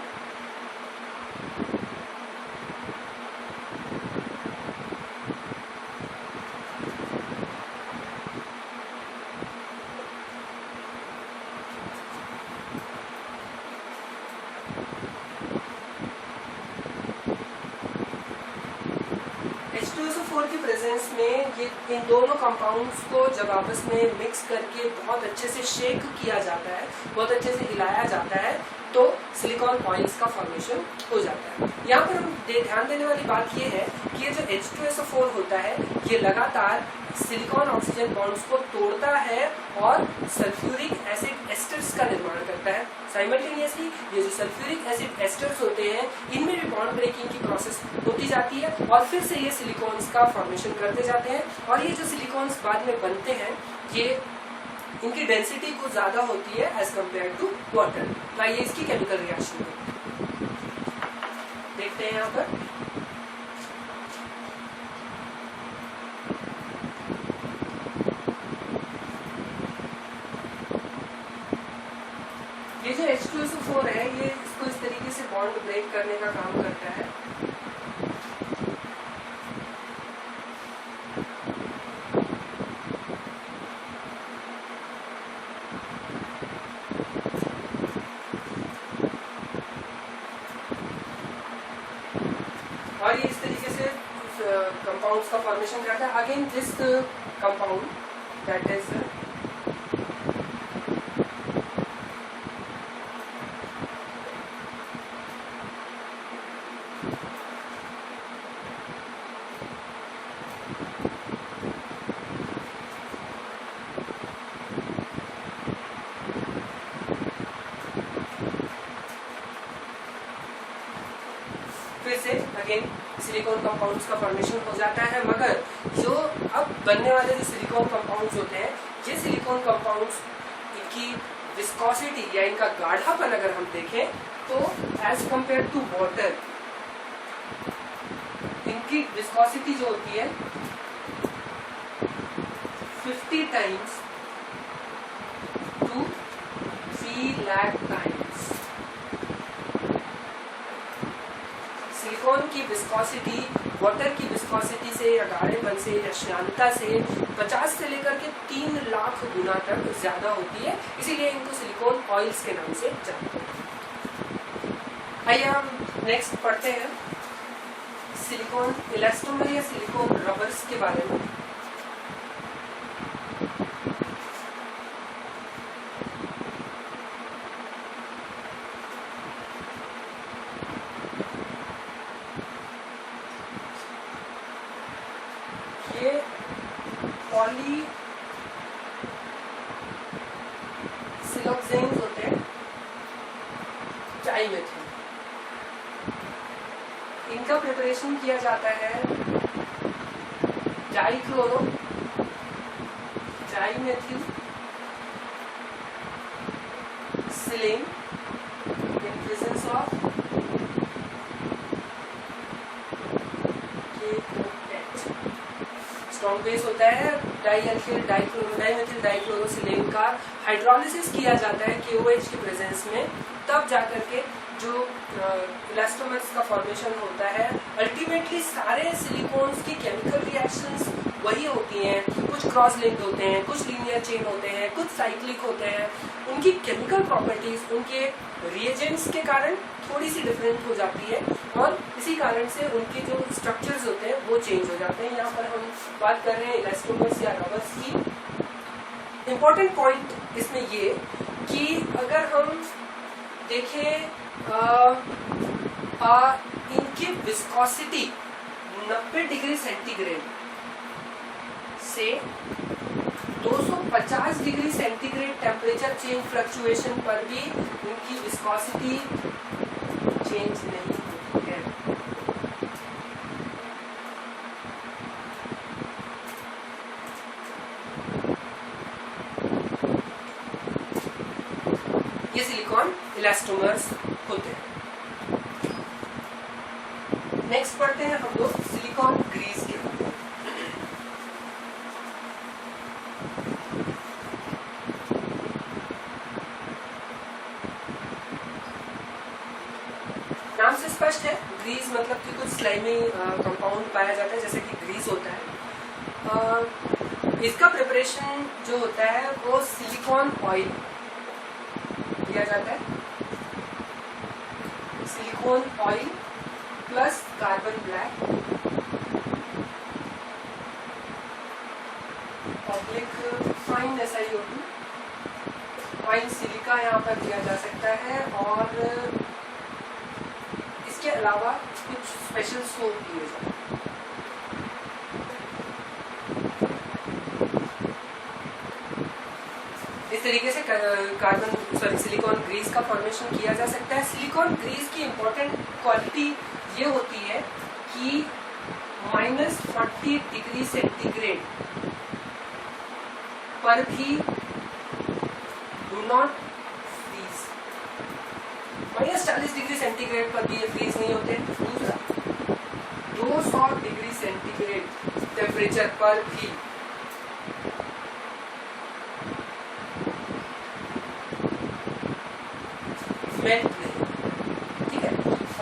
H2SO4 की प्रेजेंस में ये इन दोनों कंपाउंड्स को जब आपस में मिक्स करके बहुत अच्छे से शेक किया जाता है, बहुत अच्छे से हिलाया जाता है, तो सिलिकॉन ऑयल्स का फॉर्मेशन हो जाता है। यहाँ पर हम ध्यान देने वाली बात ये है कि ये जो H2SO4 होता है ये लगातार सिलिकॉन ऑक्सीजन बॉन्ड्स को तोड़ता है और सल्फ्यूरिक एसिड एस्टर्स का निर्माण करता है। साइमल्टेनियसली ये जो सल्फ्यूरिक एसिड एस्टर्स होते हैं इनमें भी बॉन्ड ब्रेकिंग की प्रोसेस होती जाती है और फिर से ये सिलिकॉन्स का फॉर्मेशन करते जाते हैं। और ये जो सिलिकॉन्स बाद में बनते हैं ये इनकी डेंसिटी कुछ ज्यादा होती है एज कम्पेयर टू वाटर। तो आइए इसकी केमिकल रिएक्शन देखते हैं। यहाँ पर ये जो H2SO4 है ये इसको इस तरीके से बॉन्ड ब्रेक करने का काम करता है। और ये इस तरीके से कंपाउंड्स का फॉर्मेशन करता है। Again this compound that is फिर से अगेन सिलिकॉन कंपाउंड्स का फॉर्मेशन हो जाता है। मगर जो अब बनने वाले जो सिलिकॉन कंपाउंड्स होते हैं ये सिलिकॉन कंपाउंड्स इनकी विस्कोसिटी या इनका गाढ़ापन अगर हम देखें तो एज कंपेयर टू वाटर इनकी विस्कोसिटी जो होती है 50 times to 3 lakh times. Silicon की विस्कोसिटी वाटर की विस्कोसिटी से या गाढ़ेपन से या श्यानता से 50 से लेकर के 3 लाख गुना तक ज्यादा होती है, इसीलिए इनको सिलिकॉन ऑयल्स के नाम से जानते हैं। आइए हम नेक्स्ट पढ़ते हैं सिलिकॉन इलास्टोमर या सिलिकॉन रबर्स के बारे में। ये पॉली सिलोक्सेन्स होते हैं, डाइमेथिल। इनका प्रिपरेशन किया जाता है dichloro dimethyl silane in presence of strong base होता है डाइमेथिल डाइक्लोरोसिलेन का हाइड्रोलिसिस किया जाता है KOH के प्रेजेंस में, तब जाकर के जो इलास्टोमर्स का फॉर्मेशन होता है। अल्टीमेटली सारे सिलिकॉन्स की केमिकल रिएक्शंस वही होती हैं, कुछ क्रॉस लिंक्ड होते हैं, कुछ लीनियर चेन होते हैं, कुछ साइक्लिक होते हैं। उनकी केमिकल प्रॉपर्टीज उनके रिएजेंट्स के कारण थोड़ी सी डिफरेंट हो जाती है और इसी कारण से उनके जो स्ट्रक्चर्स होते हैं वो चेंज हो जाते हैं। यहाँ पर हम बात कर रहे हैं इलास्टोमर्स या रबर्स की। इम्पोर्टेंट पॉइंट इसमें ये कि अगर हम देखें इनकी विस्कोसिटी 90 डिग्री सेंटीग्रेड से 250 degree centigrade temperature change fluctuation पर भी इनकी विस्कोसिटी चेंज नहीं होती है। ये सिलिकॉन इलास्टोमर्स होते हैं। नेक्स्ट पढ़ते हैं हम लोग सिलिकॉन ग्रीस के बारे में। नाम से स्पष्ट है, ग्रीस मतलब कि कुछ स्लाइमी कंपाउंड पाया जाता है जैसे कि ग्रीस होता है। इसका प्रिपरेशन जो होता है वो सिलिकॉन ऑयल दिया जाता है, silicon oil plus carbon black public fine SiO2 fine silica यहाँ पर दिया जा सकता है और इसके अलावा कुछ स्पेशल सोप दिए जाते हैं। इस तरीके से सिलिकॉन ग्रीस का फॉर्मेशन किया जा सकता है। सिलिकॉन ग्रीस की इंपॉर्टेंट क्वालिटी ये होती है कि -40 डिग्री सेंटीग्रेड पर भी do not freeze. -40 degree centigrade पर भी ये फ्रीज नहीं होते। दूसरा 200 डिग्री सेंटीग्रेड टेम्परेचर पर भी मेल्ट नहीं, ठीक है।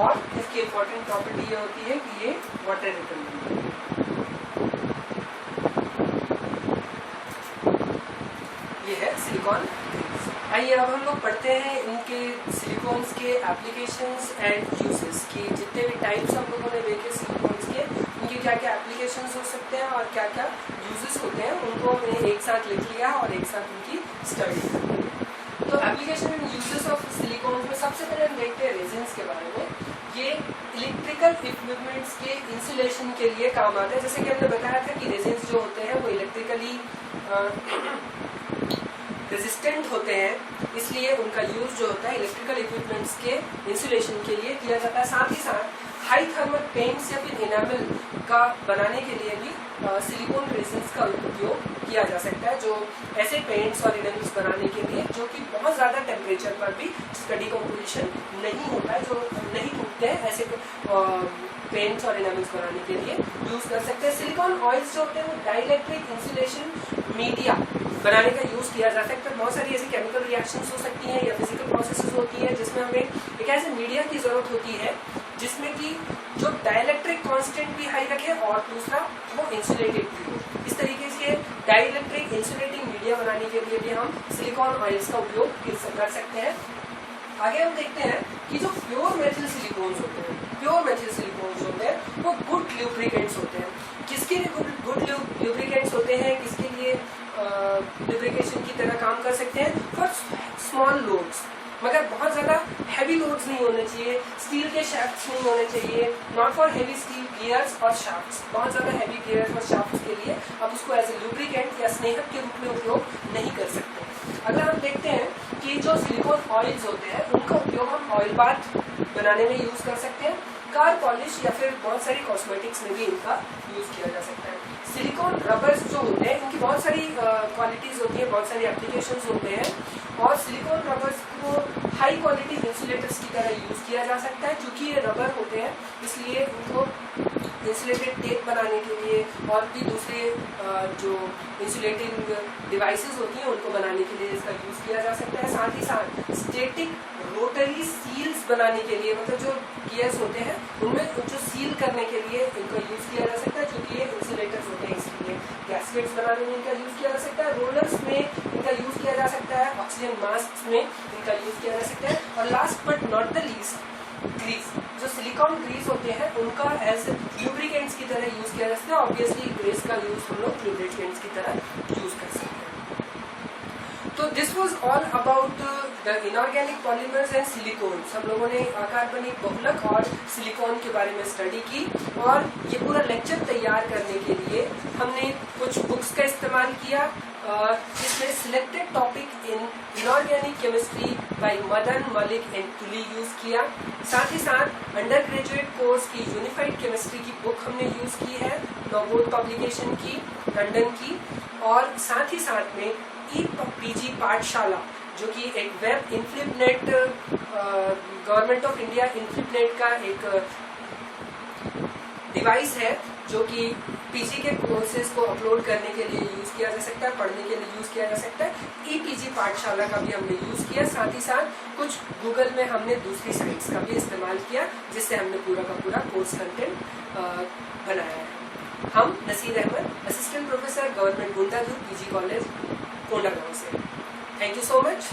और इसकी इंपॉर्टेंट प्रॉपर्टी ये होती है कि ये वाटर रिपेलेंट है। ये है सिलिकॉन ग्रीस। आइए अब हम लोग पढ़ते हैं इनके सिलिकॉन्स के एप्लीकेशंस एंड यूजेस की। जितने भी टाइप्स हम लोगों ने देखे सिलिकॉन्स के, उनके क्या क्या एप्लीकेशंस हो सकते हैं और क्या क्या यूजेस होते हैं, उनको हमने एक साथ लिख लिया और एक साथ उनकी स्टडी कर। तो application and uses of silicon में सबसे पहले हम देखते हैं रेजिन्स के बारे में। ये इलेक्ट्रिकल इक्विपमेंट्स के इंसुलेशन के लिए काम आता है। जैसे कि हमने बताया था कि रेजिन्स जो होते हैं वो इलेक्ट्रिकली रेजिस्टेंट होते हैं, इसलिए उनका यूज जो होता है इलेक्ट्रिकल इक्विपमेंट्स के इंसुलेशन के लिए किया जाता है। साथ ही साथ हाई थर्मल पेंट्स या फिर इनामल का बनाने के लिए भी सिलिकॉन रेजिन्स का उपयोग किया जा सकता है, जो ऐसे पेंट्स और इनामल्स बनाने के लिए जो कि बहुत ज़्यादा टेम्परेचर पर भी जिसका डिकम्पोजिशन नहीं होता है, जो नहीं टूटते हैं, ऐसे पेंट्स और इनामल्स बनाने के लिए यूज कर सकते हैं। सिलिकॉन ऑयल्स जो होते हैं वो डाइइलेक्ट्रिक इंसुलेशन मीडिया बनाने का यूज किया जा सकता है। बहुत सारी ऐसी केमिकल रिएक्शंस हो सकती हैं या फिजिकल प्रोसेसेस होती हैं जिसमें हमें एक ऐसे मीडिया की जरूरत होती है जिसमें कि जो डाइलेक्ट्रिक कांस्टेंट भी हाई रखे और दूसरा वो इंसुलेटेड भी हो। इस तरीके से डाइलेक्ट्रिक इंसुलेटिंग मीडिया बनाने के लिए भी हम सिलिकॉन ऑयल्स का उपयोग कर सकते हैं। आगे हम देखते हैं कि जो प्योर मेथिल सिलिकॉन्स होते हैं, प्योर मेथिल सिलिकॉन्स होते हैं वो गुड ल्यूब्रिकेंट्स होते हैं। किसके लिए गुड ल्यूब्रिकेंट्स होते हैं, किसके लिए ल्यूब्रिकेशन की तरह काम कर सकते हैं? फॉर स्मॉल लोड्स, मगर बहुत ज्यादा हैवी लोड्स नहीं होने चाहिए, स्टील के शाफ्ट्स नहीं होने चाहिए, not for heavy steel gears और शाफ्ट्स। बहुत ज्यादा हैवी गियर्स और शाफ्ट्स के लिए आप उसको एज ए लुब्रिकेंट या स्नेहक के रूप में उपयोग नहीं कर सकते। अगर हम देखते हैं कि जो सिलिकॉन ऑयल्स होते हैं उनका उपयोग हम ऑयल बाथ बनाने में यूज कर सकते हैं, कार पॉलिश या फिर बहुत सारी कॉस्मेटिक्स में भी इनका यूज किया जा सकता है। सिलिकॉन रबर्स जो होते हैं इनकी बहुत सारी क्वालिटीज होती है, बहुत सारी एप्लीकेशंस होते हैं, और सिलिकॉन रबर्स को हाई क्वालिटी इंसुलेटर्स की तरह यूज किया जा सकता है। क्योंकि ये रबर होते हैं इसलिए उनको इंसुलेटेड टेप बनाने के लिए और भी दूसरे जो इंसुलेटिंग डिवाइसेस होती हैं उनको बनाने के लिए इसका यूज किया जा सकता है। साथ ही साथ स्टैटिक रोटरी सील्स बनाने के लिए, मतलब जो गियर्स होते हैं उनमें जो सील करने के लिए इनका यूज किया जा सकता है, क्योंकि ये इंसुलेटर्स होते हैं इसलिए गैस्केट्स बनाने में इनका यूज किया जा सकता है। रोलर्स में इनका यूज किया जा सकता है, ऑक्सीजन मास्क में इनका यूज किया जा सकता है। और last but not the least, grease, जो सिलिकॉन ग्रीस होते हैं उनका एज ल्यूब्रिकेंट्स की तरह यूज किया जा सकता है। ऑब्वियसली ग्रीस का यूज हम लोग ल्यूब्रिकेंट्स की तरह यूज कर सकते हैं। तो this was all about the inorganic polymers and silicones. हम लोगों ने अकार्बनिक बहुलक और सिलिकॉन के बारे में स्टडी की, और ये पूरा लेक्चर तैयार करने के लिए हमने कुछ बुक्स का इस्तेमाल किया, जिसमें selected topic in inorganic chemistry bye Madan Malik and Tuli use किया। साथ ही साथ अंडर ग्रेजुएट कोर्स की यूनिफाइड केमिस्ट्री की बुक हमने यूज की है, नोबोट पब्लिकेशन की, लंदन की। और साथ ही साथ में पीजी पाठशाला, जो कि एक वेब इन्फ्लिपनेट, गवर्नमेंट ऑफ इंडिया इन्फ्लिपनेट का एक डिवाइस है, जो कि पीजी के कोर्सेज को अपलोड करने के लिए यूज किया जा सकता है, पढ़ने के लिए यूज किया जा सकता है। पीजी पाठशाला का भी हमने यूज किया। साथ ही साथ कुछ गूगल में हमने दूसरी साइट्स का भी इस्तेमाल किया, जिससे हमने पूरा का पूरा कोर्स कंटेंट बनाया है। हम Naseer Ahmed, assistant professor, government Gundadhur PG college, Kondagaon से। Thank you so much.